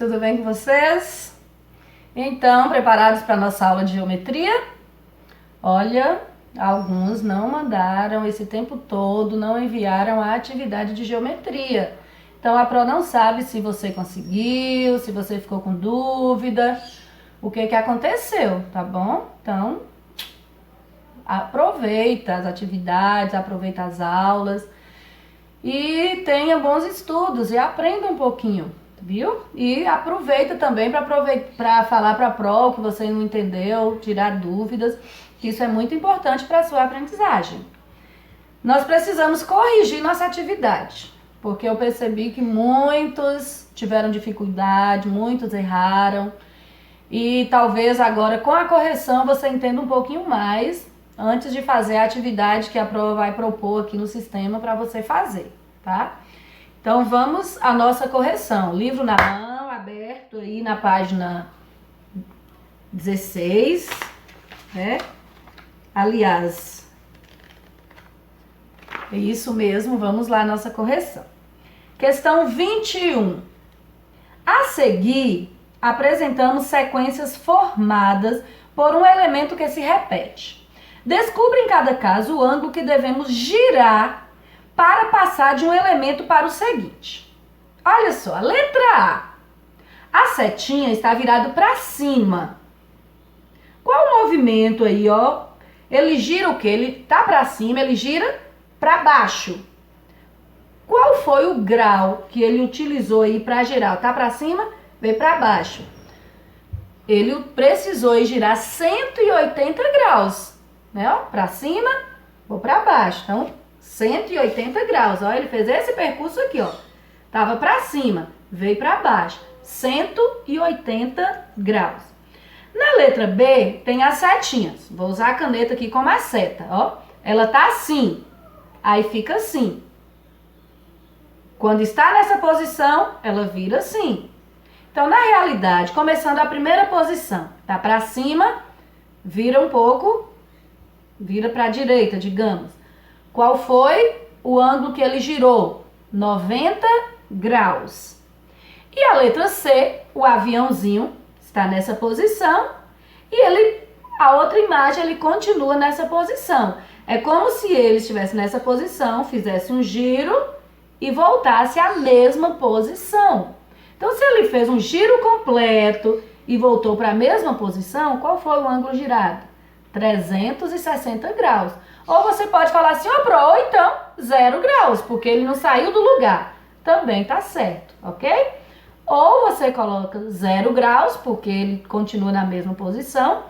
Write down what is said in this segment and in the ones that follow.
Tudo bem com vocês? Então, preparados para a nossa aula de geometria? Olha, alguns não mandaram esse tempo todo, não enviaram a atividade de geometria. Então, a Pro não sabe se você conseguiu, se você ficou com dúvida, o que aconteceu, tá bom? Então, aproveita as atividades, aproveita as aulas e tenha bons estudos e aprenda um pouquinho, viu? E aproveita também para falar para a Pro que você não entendeu, tirar dúvidas, que isso é muito importante para a sua aprendizagem. Nós precisamos corrigir nossa atividade, porque eu percebi que muitos tiveram dificuldade, muitos erraram, e talvez agora com a correção você entenda um pouquinho mais antes de fazer a atividade que a prova vai propor aqui no sistema para você fazer, tá? Então vamos à nossa correção. Livro na mão, aberto aí na página 16, né? Aliás, é isso mesmo, vamos lá à nossa correção. Questão 21. A seguir, apresentamos sequências formadas por um elemento que se repete. Descubra em cada caso o ângulo que devemos girar para passar de um elemento para o seguinte. Olha só, a letra A setinha está virada para cima. Qual o movimento aí, ó? Ele gira o quê? Ele tá para cima, ele gira para baixo. Qual foi o grau que ele utilizou aí para girar? Tá para cima, veio para baixo. Ele precisou girar 180 graus, né? Ó, para cima, ou para baixo. Então, 180 graus, ó, ele fez esse percurso aqui, ó. Tava para cima, veio para baixo, 180 graus. Na letra B tem as setinhas. Vou usar a caneta aqui como a seta, ó. Ela tá assim, aí fica assim. Quando está nessa posição, ela vira assim. Então, na realidade, começando a primeira posição, tá para cima, vira um pouco, vira para a direita, digamos. Qual foi o ângulo que ele girou? 90 graus. E a letra C, o aviãozinho, está nessa posição e a outra imagem, ele continua nessa posição. É como se ele estivesse nessa posição, fizesse um giro e voltasse à mesma posição. Então, se ele fez um giro completo e voltou para a mesma posição, qual foi o ângulo girado? 360 graus. Ou você pode falar assim, ó, Pro, ou então 0 graus, porque ele não saiu do lugar. Também tá certo, ok? Ou você coloca 0 graus, porque ele continua na mesma posição.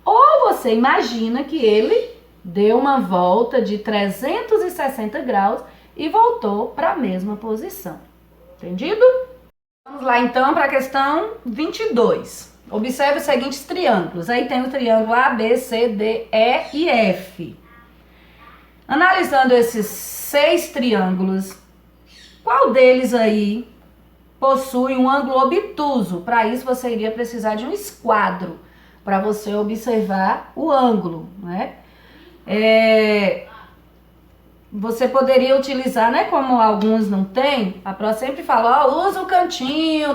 Ou você imagina que ele deu uma volta de 360 graus e voltou para a mesma posição. Entendido? Vamos lá então para a questão 22. Observe os seguintes triângulos. Aí tem o triângulo A, B, C, D, E e F. Analisando esses 6 triângulos, qual deles aí possui um ângulo obtuso? Para isso você iria precisar de um esquadro para você observar o ângulo, né? Você poderia utilizar, né? Como alguns não têm, a Pro sempre fala, ó, usa o cantinho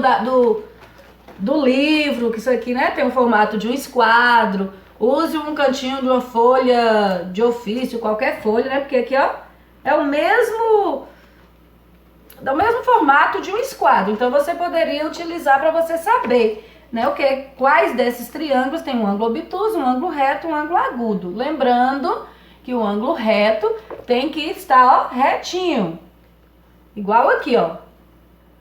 do livro, que isso aqui, né, tem o formato de um esquadro. Use um cantinho de uma folha de ofício, qualquer folha, né? Porque aqui, ó, é o mesmo formato de um esquadro. Então, você poderia utilizar para você saber, né, quais desses triângulos tem um ângulo obtuso, um ângulo reto, um ângulo agudo. Lembrando que o ângulo reto tem que estar, ó, retinho. Igual aqui, ó.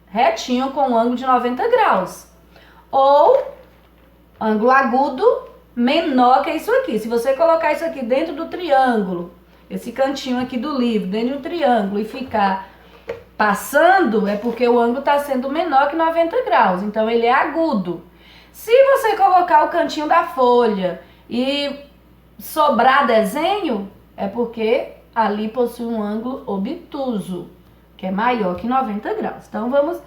Retinho com um ângulo de 90 graus. Ou ângulo agudo menor que isso aqui. Se você colocar isso aqui dentro do triângulo, esse cantinho aqui do livro, dentro de um triângulo e ficar passando, é porque o ângulo está sendo menor que 90 graus. Então, ele é agudo. Se você colocar o cantinho da folha e sobrar desenho, é porque ali possui um ângulo obtuso, que é maior que 90 graus. Então, vamos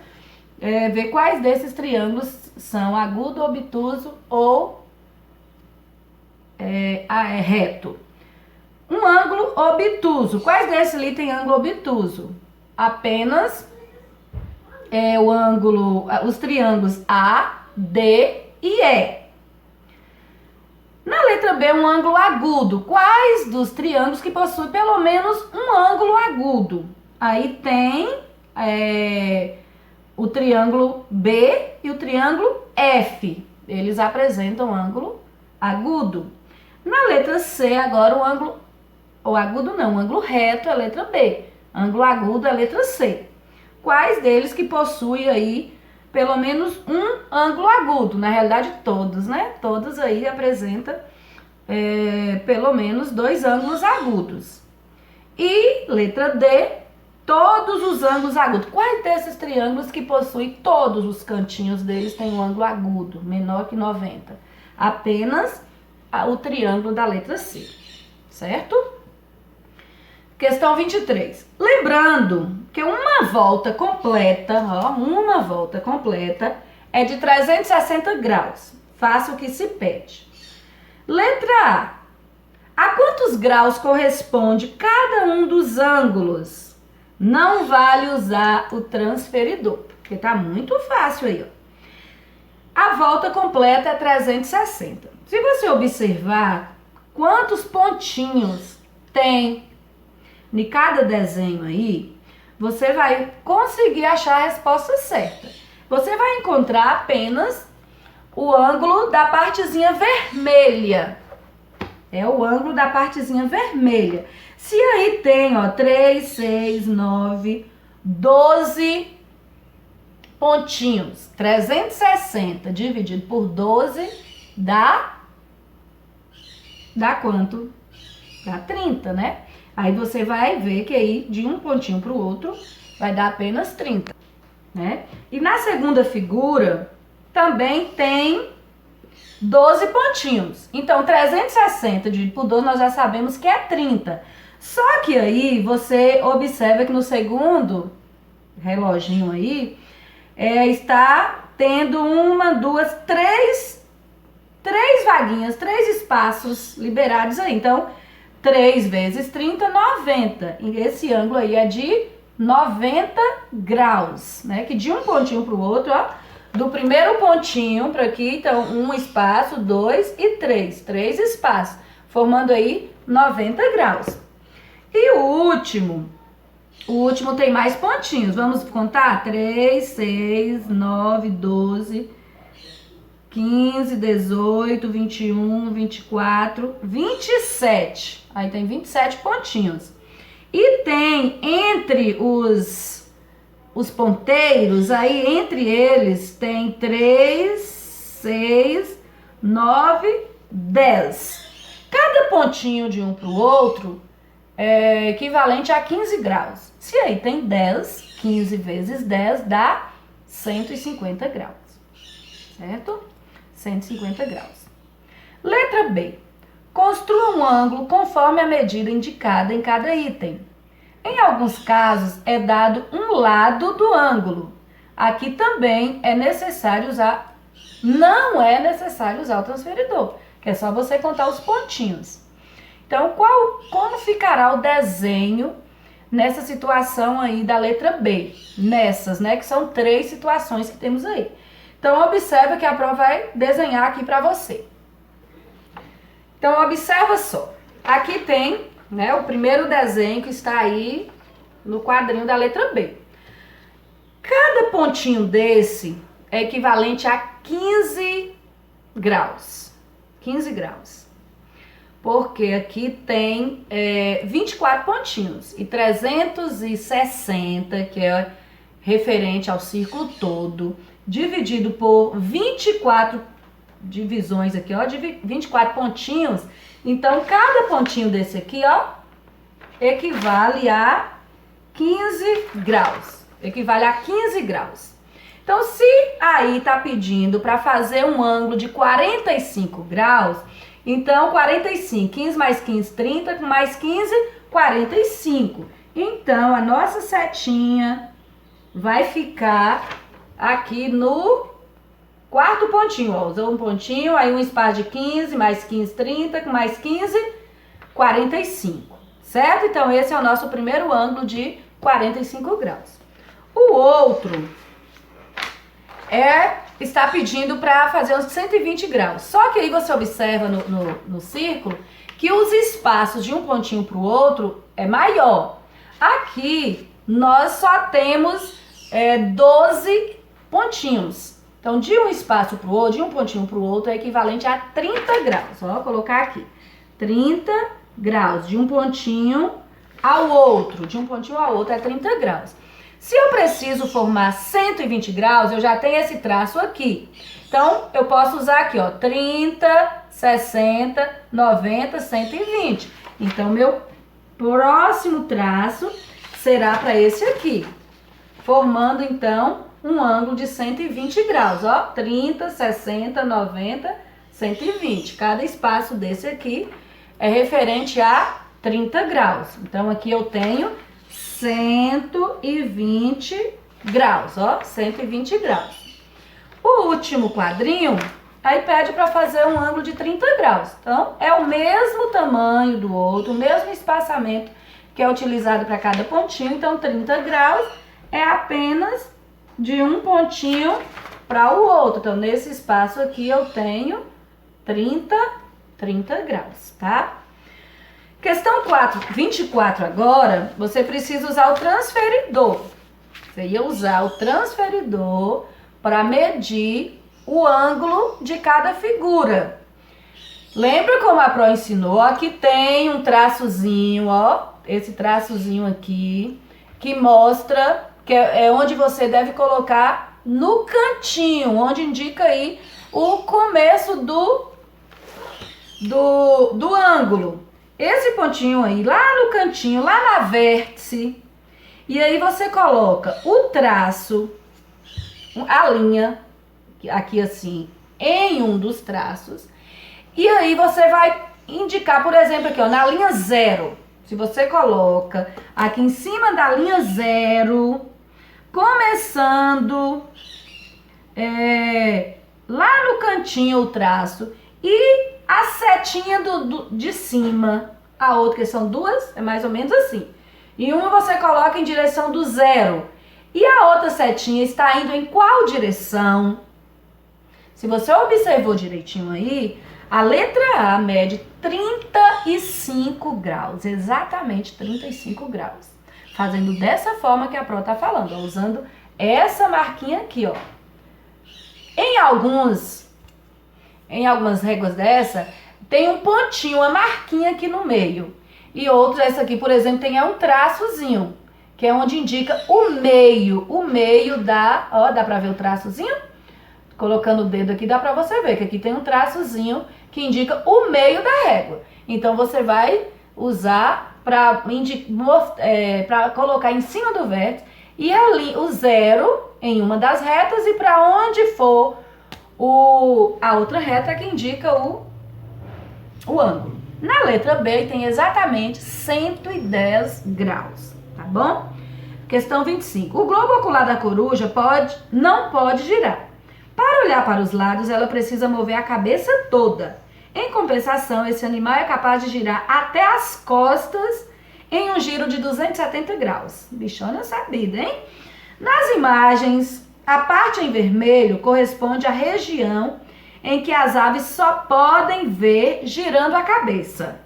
ver quais desses triângulos são agudo, obtuso ou reto. Um ângulo obtuso. Quais desses ali tem ângulo obtuso? Apenas é o ângulo, os triângulos A, D e E. Na letra B, um ângulo agudo. Quais dos triângulos que possuem pelo menos um ângulo agudo? Aí tem o triângulo B e o triângulo F. Eles apresentam ângulo agudo. Na letra C, agora o ângulo, ou agudo não, o ângulo reto é a letra B. Ângulo agudo é a letra C. Quais deles que possuem aí pelo menos um ângulo agudo? Na realidade, todos, né? Todos aí apresentam pelo menos dois ângulos agudos. E letra D, todos os ângulos agudos. Quais desses triângulos que possuem todos os cantinhos deles têm um ângulo agudo, menor que 90? Apenas o triângulo da letra C, certo? Questão 23. Lembrando que uma volta completa, uma volta completa é de 360 graus. Faça o que se pede. Letra A quantos graus corresponde cada um dos ângulos? Não vale usar o transferidor, porque tá muito fácil aí, ó. A volta completa é 360. Se você observar quantos pontinhos tem em cada desenho aí, você vai conseguir achar a resposta certa. Você vai encontrar apenas o ângulo da partezinha vermelha. É o ângulo da partezinha vermelha. Se aí tem, ó, 3, 6, 9, 12 pontinhos, 360 dividido por 12 dá quanto? Dá 30, né? Aí você vai ver que aí de um pontinho para o outro vai dar apenas 30, né? E na segunda figura também tem 12 pontinhos. Então 360 dividido por 12 nós já sabemos que é 30. Só que aí você observa que no segundo reloginho aí está tendo uma, duas, três vaguinhas, 3 espaços liberados aí. Então 3 vezes 30, 90. E esse ângulo aí é de 90 graus, né? Que de um pontinho para o outro, ó, do primeiro pontinho para aqui, então, um espaço, 2 e 3. 3 espaços, formando aí 90 graus. E o último tem mais pontinhos. Vamos contar? 3, 6, 9, 12... 15, 18, 21, 24, 27. Aí tem 27 pontinhos. E tem entre os ponteiros, aí entre eles tem 3, 6, 9, 10. Cada pontinho de um para o outro é equivalente a 15 graus. Se aí tem 10, 15 vezes 10 dá 150 graus. Certo? 150 graus. Letra B. Construa um ângulo conforme a medida indicada em cada item. Em alguns casos é dado um lado do ângulo. Aqui também é necessário usar, não é necessário usar o transferidor, que é só você contar os pontinhos. Então, como ficará o desenho nessa situação aí da letra B? Nessas, né, que são 3 situações que temos aí. Então, observa que a prova vai desenhar aqui para você. Então, observa só. Aqui tem, né, o primeiro desenho que está aí no quadrinho da letra B. Cada pontinho desse é equivalente a 15 graus. 15 graus. Porque aqui tem 24 pontinhos. E 360, que é referente ao círculo todo, dividido por 24 divisões aqui, ó, de 24 pontinhos. Então, cada pontinho desse aqui, ó, equivale a 15 graus. Equivale a 15 graus. Então, se aí tá pedindo para fazer um ângulo de 45 graus, então 45, 15 mais 15, 30, com mais 15, 45. Então, a nossa setinha vai ficar aqui no quarto pontinho, ó, usou um pontinho, aí um espaço de 15, mais 15, 30, com mais 15, 45, certo? Então, esse é o nosso primeiro ângulo de 45 graus. O outro está pedindo para fazer uns 120 graus. Só que aí você observa no círculo que os espaços de um pontinho para o outro é maior. Aqui nós só temos 12 pontinhos. Então, de um espaço para o outro, de um pontinho para o outro, é equivalente a 30 graus. Ó, vou colocar aqui. 30 graus de um pontinho ao outro. De um pontinho ao outro é 30 graus. Se eu preciso formar 120 graus, eu já tenho esse traço aqui. Então, eu posso usar aqui, ó, 30, 60, 90, 120. Então, meu próximo traço será para esse aqui. Formando, então, um ângulo de 120 graus, ó. 30, 60, 90, 120. Cada espaço desse aqui é referente a 30 graus. Então, aqui eu tenho 120 graus, ó, 120 graus. O último quadrinho, aí pede para fazer um ângulo de 30 graus. Então, é o mesmo tamanho do outro, o mesmo espaçamento que é utilizado para cada pontinho. Então, 30 graus é apenas de um pontinho para o outro. Então, nesse espaço aqui eu tenho 30 graus, tá? Questão 24 agora, você precisa usar o transferidor. Você ia usar o transferidor para medir o ângulo de cada figura. Lembra como a Pro ensinou? Aqui tem um traçozinho, ó, esse traçozinho aqui, que mostra que é onde você deve colocar no cantinho, onde indica aí o começo do ângulo. Esse pontinho aí, lá no cantinho, lá na vértice, e aí você coloca o traço, a linha, aqui assim, em um dos traços, e aí você vai indicar, por exemplo, aqui ó, na linha 0, se você coloca aqui em cima da linha 0, começando lá no cantinho o traço, e a setinha de cima, a outra, que são duas, é mais ou menos assim. E uma você coloca em direção do 0. E a outra setinha está indo em qual direção? Se você observou direitinho aí, a letra A mede 35 graus, exatamente 35 graus. Fazendo dessa forma que a Pro tá falando, ó, usando essa marquinha aqui, ó. Em algumas réguas dessa, tem um pontinho, uma marquinha aqui no meio. E outras, essa aqui, por exemplo, tem um traçozinho, que é onde indica o meio. O meio dá, ó, dá pra ver o traçozinho? Colocando o dedo aqui, dá pra você ver que aqui tem um traçozinho que indica o meio da régua. Então, você vai usar pra colocar em cima do vértice e ali o 0 em uma das retas e para onde for a outra reta que indica o ângulo. Na letra B tem exatamente 110 graus, tá bom? Questão 25. O globo ocular da coruja não pode girar. Para olhar para os lados, ela precisa mover a cabeça toda. Em compensação, esse animal é capaz de girar até as costas em um giro de 270 graus. Bichona sabida, hein? Nas imagens, a parte em vermelho corresponde à região em que as aves só podem ver girando a cabeça.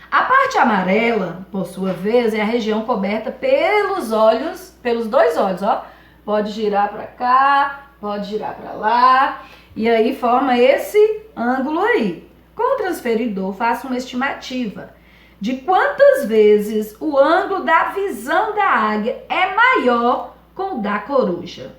A parte amarela, por sua vez, é a região coberta pelos dois olhos, ó. Pode girar para cá, pode girar para lá, e aí forma esse ângulo aí. Com o transferidor, faça uma estimativa de quantas vezes o ângulo da visão da águia é maior com o da coruja.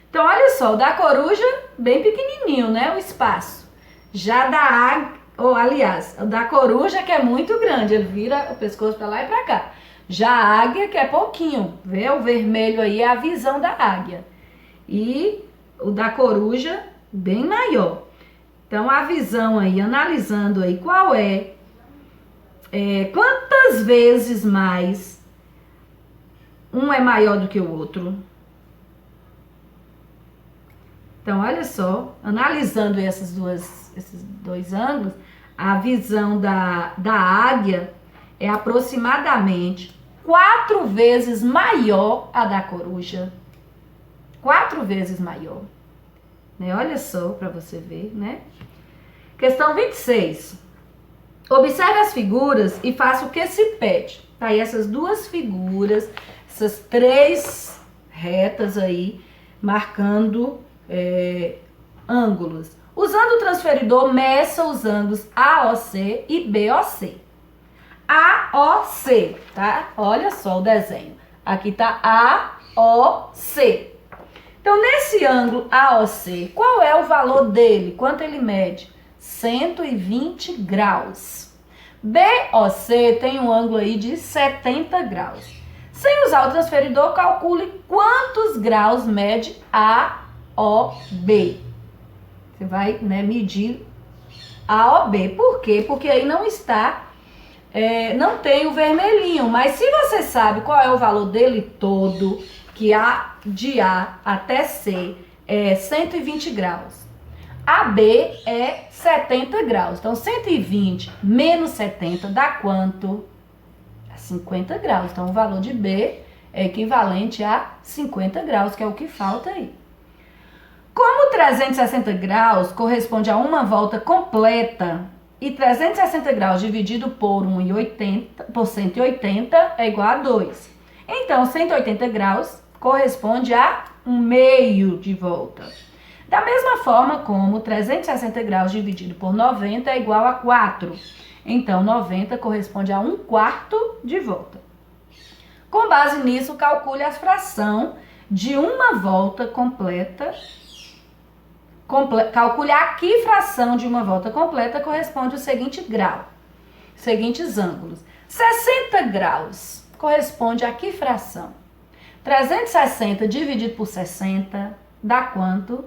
Então, olha só, o da coruja, bem pequenininho, né, o espaço. Já da águia, aliás, o da coruja que é muito grande, ele vira o pescoço para lá e para cá. Já a águia que é pouquinho, vê? O vermelho aí é a visão da águia. E o da coruja, bem maior. Então, a visão aí, analisando aí qual quantas vezes mais um é maior do que o outro. Então, olha só, analisando esses dois ângulos, a visão da águia é aproximadamente 4 vezes maior a da coruja. 4 vezes maior. Né? Olha só para você ver, né? Questão 26. Observe as figuras e faça o que se pede. Tá aí essas duas figuras, essas 3 retas aí, marcando ângulos. Usando o transferidor, meça os ângulos AOC e BOC. AOC, tá? Olha só o desenho. Aqui tá AOC. Então, nesse ângulo AOC, qual é o valor dele? Quanto ele mede? 120 graus. BOC tem um ângulo aí de 70 graus. Sem usar o transferidor, calcule quantos graus mede AOB. Você vai, né, medir AOB. Por quê? Porque aí não está, não tem o vermelhinho. Mas se você sabe qual é o valor dele todo, que de A até C é 120 graus. AB é 70 graus. Então, 120 menos 70 dá quanto? 50 graus. Então, o valor de B é equivalente a 50 graus, que é o que falta aí. Como 360 graus corresponde a uma volta completa e 360 graus dividido por 180 é igual a 2. Então, 180 graus corresponde a 1/2 de volta. Da mesma forma como 360 graus dividido por 90 é igual a 4. Então, 90 corresponde a 1/4 de volta. Com base nisso, calcule a fração de uma volta completa. Calcule a que fração de uma volta completa corresponde ao seguinte grau. Seguintes ângulos. 60 graus corresponde a que fração? 360 dividido por 60 dá quanto?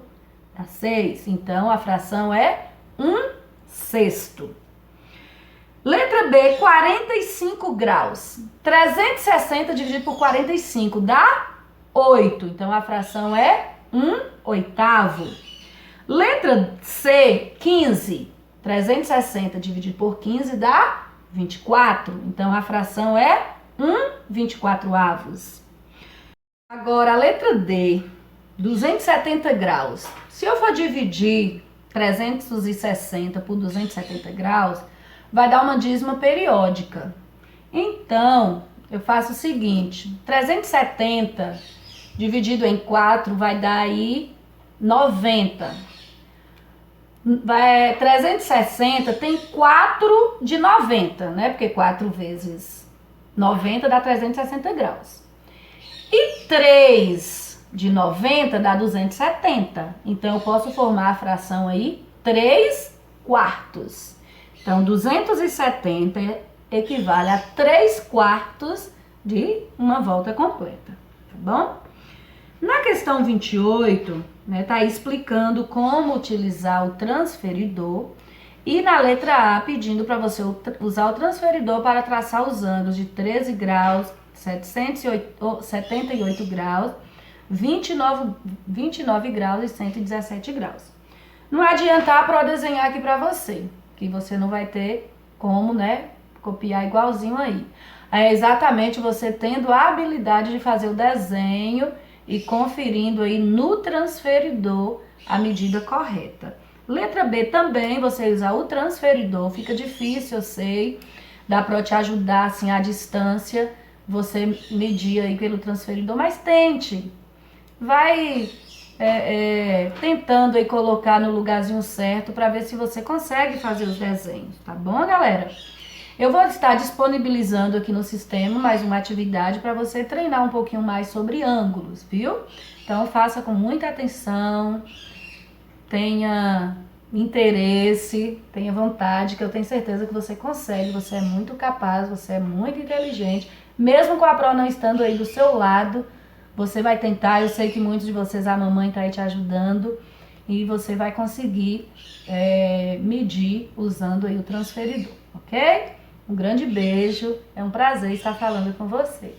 Dá 6. Então, a fração é 1/6. Letra B, 45 graus. 360 dividido por 45 dá 8. Então, a fração é 1/8. Letra C, 15. 360 dividido por 15 dá 24. Então, a fração é 1/24. Agora, a letra D, 270 graus. Se eu for dividir 360 por 270 graus, vai dar uma dízima periódica. Então, eu faço o seguinte, 370 dividido em 4 vai dar aí 90. 360 tem 4 de 90, né? Porque 4 vezes 90 dá 360 graus. E 3 de 90 dá 270. Então, eu posso formar a fração aí 3/4. Então, 270 equivale a 3/4 de uma volta completa, tá bom? Na questão 28, né, tá aí explicando como utilizar o transferidor e na letra A pedindo para você usar o transferidor para traçar os ângulos de 13 graus, 778 graus, 29 graus e 117 graus. Não adianta para desenhar aqui para você, que você não vai ter como, né, copiar igualzinho aí. É exatamente você tendo a habilidade de fazer o desenho e conferindo aí no transferidor a medida correta. Letra B também, você usar o transferidor, fica difícil, eu sei, dá para te ajudar assim à distância, você medir aí pelo transferidor, mas tente, vai tentando aí colocar no lugarzinho certo para ver se você consegue fazer os desenhos, tá bom, galera? Eu vou estar disponibilizando aqui no sistema mais uma atividade para você treinar um pouquinho mais sobre ângulos, viu? Então faça com muita atenção, tenha interesse, tenha vontade, que eu tenho certeza que você consegue, você é muito capaz, você é muito inteligente, mesmo com a prova não estando aí do seu lado, você vai tentar, eu sei que muitos de vocês, a mamãe está aí te ajudando, e você vai conseguir medir usando aí o transferidor, ok? Um grande beijo, é um prazer estar falando com você.